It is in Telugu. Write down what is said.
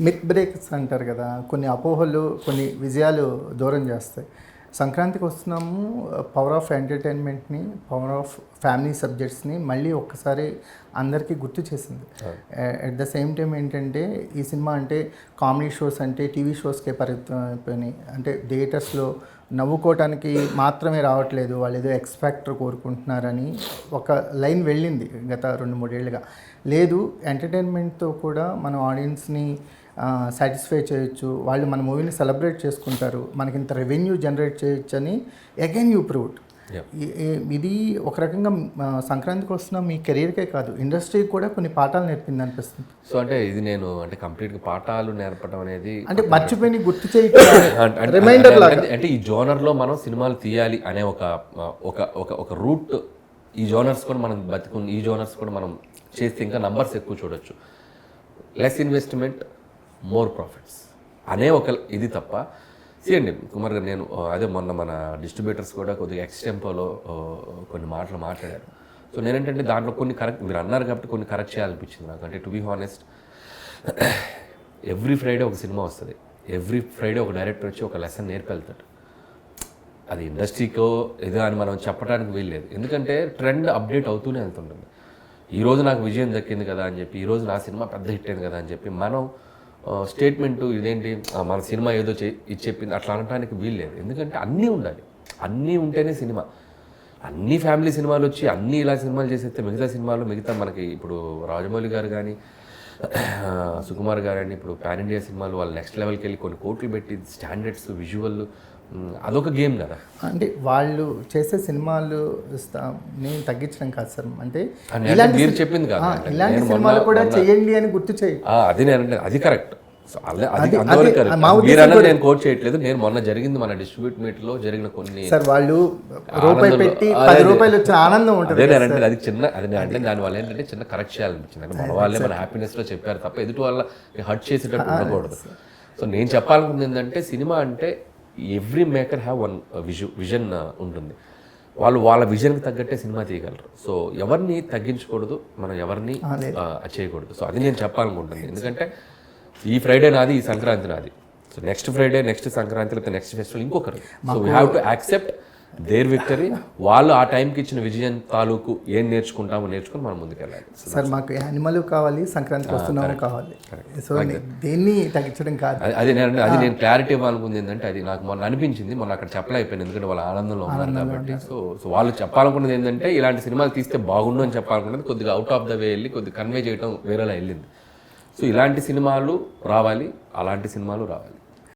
మిత్ బ్రేక్స్ అంటారు కదా, కొన్ని అపోహలు కొన్ని విజయాలు దూరం చేస్తాయి. సంక్రాంతికి వస్తున్నాము, పవర్ ఆఫ్ ఎంటర్టైన్మెంట్ని, పవర్ ఆఫ్ ఫ్యామిలీ సబ్జెక్ట్స్ని మళ్ళీ ఒక్కసారి అందరికీ గుర్తు చేసింది. అట్ ద సేమ్ టైం ఏంటంటే ఈ సినిమా అంటే కామెడీ షోస్ అంటే టీవీ షోస్కే పరిమితం అయిపోయినాయి. అంటే థియేటర్స్లో నవ్వుకోవటానికి మాత్రమే రావట్లేదు, వాళ్ళు ఏదో ఎక్స్పెక్టర్ కోరుకుంటున్నారని ఒక లైన్ వెళ్ళింది గత 2-3 ఏళ్ళుగా. లేదు, ఎంటర్టైన్మెంట్తో కూడా మనం ఆడియన్స్ని సాటిస్ఫై చేయొచ్చు, వాళ్ళు మన మూవీని సెలబ్రేట్ చేసుకుంటారు, మనకి ఇంత రెవెన్యూ జనరేట్ చేయొచ్చు అని అగైన్ యూ ప్రూవ్డ్. ఇది ఒక రకంగా సంక్రాంతికి వస్తున్న మీ కెరీర్కే కాదు, ఇండస్ట్రీకి కూడా కొన్ని పాఠాలు నేర్పింది అనిపిస్తుంది. సో అంటే ఇది నేను అంటే కంప్లీట్గా పాఠాలు నేర్పడం అనేది అంటే మర్చిపోయి గుర్తు చేయడం రిమైండర్ లాగా. అంటే ఈ జోనర్లో మనం సినిమాలు తీయాలి అనే ఒక రూట్, ఈ జోనర్స్ కూడా మనం బతుకుని, ఈ జోనర్స్ కూడా మనం చేస్తే ఇంకా నంబర్స్ ఎక్కువ చూడొచ్చు. లెస్ ఇన్వెస్ట్మెంట్, మోర్ ప్రాఫిట్స్ అనే ఒక ఇది తప్ప. చేయండి కుమార్ గారు, నేను అదే మొన్న మన డిస్ట్రిబ్యూటర్స్ కూడా కొద్దిగా ఎక్స్టెంపోలో కొన్ని మాటలు మాట్లాడారు. సో నేనేంటంటే దాంట్లో కొన్ని కరెక్ట్, మీరు అన్నారు కాబట్టి కొన్ని కరెక్ట్ చేయాలనిపించింది నాకు. అంటే to be honest, every Friday ఒక సినిమా వస్తుంది, ఎవ్రీ ఫ్రైడే ఒక డైరెక్టర్ వచ్చి ఒక లెసన్ నేర్పెళ్తాడు. అది ఇండస్ట్రీకో ఏదో అని మనం చెప్పడానికి వీల్లేదు, ఎందుకంటే ట్రెండ్ అప్డేట్ అవుతూనే వెళ్తుంటుంది. ఈరోజు నాకు విజయం దక్కింది కదా అని చెప్పి, ఈరోజు నా సినిమా పెద్ద హిట్ అయింది కదా అని చెప్పి మనం స్టేట్మెంటు ఇదేంటి మన సినిమా ఏదో ఇది చెప్పింది అట్లా అనడానికి వీల్లేదు. ఎందుకంటే అన్నీ ఉండాలి, అన్నీ ఉంటేనే సినిమా. అన్ని ఫ్యామిలీ సినిమాలు వచ్చి అన్నీ ఇలా సినిమాలు చేసేస్తే మిగతా మనకి ఇప్పుడు రాజమౌళి గారు కానీ సుకుమార్ గారు అని ఇప్పుడు పాన్ ఇండియా సినిమాలు వాళ్ళు నెక్స్ట్ లెవెల్కి వెళ్ళి కొన్ని కోట్లు పెట్టి స్టాండర్డ్స్ విజువల్, అదొక గేమ్ కదా. అంటే వాళ్ళు చేసే సినిమాలు నేను తగ్గించడం కాదు సార్, అంటే మీరు చెప్పింది కాదు, ఇలాంటి సినిమాలు కూడా చేయండి అని గుర్తు చేయి. అది నేను అది కరెక్ట్, నేను కోట్ చేయట్లేదు. నేను మొన్న జరిగింది మన డిస్ట్రిబ్యూట్ మీట్ లో జరిగిన కొన్ని సార్, వాళ్ళు రూపాయి పెట్టి 10 రూపాయలు వచ్చే ఆనందం ఉంటుంది. అది చిన్న, అది అంటే దానివల్ల ఏంటంటే చిన్న కరెక్ట్ చేయాలనిపించింది. అంటే మన వాళ్ళే మన హ్యాపీనెస్ లో చెప్పారు తప్ప ఎదుటి వాళ్ళ హర్ట్ చేసేటట్టు ఉండకూడదు. సో నేను చెప్పాలనుకుంది ఏంటంటే సినిమా అంటే every maker have one vision ఉంటుంది. వాళ్ళు వాళ్ళ విజన్కి తగ్గట్టే సినిమా తీయగలరు. సో ఎవరిని తగ్గించకూడదు, మనం ఎవరిని చేయకూడదు. సో అది నేను చెప్పాలనుకుంటుంది. ఎందుకంటే ఈ ఫ్రైడే నాది, ఈ సంక్రాంతి నాది. So next Friday, next Sankranti, లేకపోతే నెక్స్ట్ ఫెస్టివల్ ఇంకొకరు. So we have to accept their victory. వాళ్ళు ఆ టైంకి ఇచ్చిన విజయం తాలూకు ఏం నేర్చుకుంటామో నేర్చుకుని మనం ముందుకెళ్ళాలి. సార్ మాకు యానిమల్ కావాలి, సంక్రాంతికి వస్తున్నాము కావాలి. సో దేన్ని తగ్గించడం కాదు. అది నేను క్లారిటీ ఇవ్వాలనుకుంది ఏంటంటే, అది నాకు మొన్న అనిపించింది, మొన్న అక్కడ చెప్పలేకపోయింది ఎందుకంటే వాళ్ళ ఆనందంలో ఉన్నారు కాబట్టి. సో వాళ్ళు చెప్పాలనుకున్నది ఏంటంటే ఇలాంటి సినిమాలు తీస్తే బాగుండు అని చెప్పాలనుకున్నది కొద్దిగా అవుట్ ఆఫ్ ద వే వెళ్ళి కొద్దిగా కన్వే చేయడం వేరేలా వెళ్ళింది. సో ఇలాంటి సినిమాలు రావాలి, అలాంటి సినిమాలు రావాలి.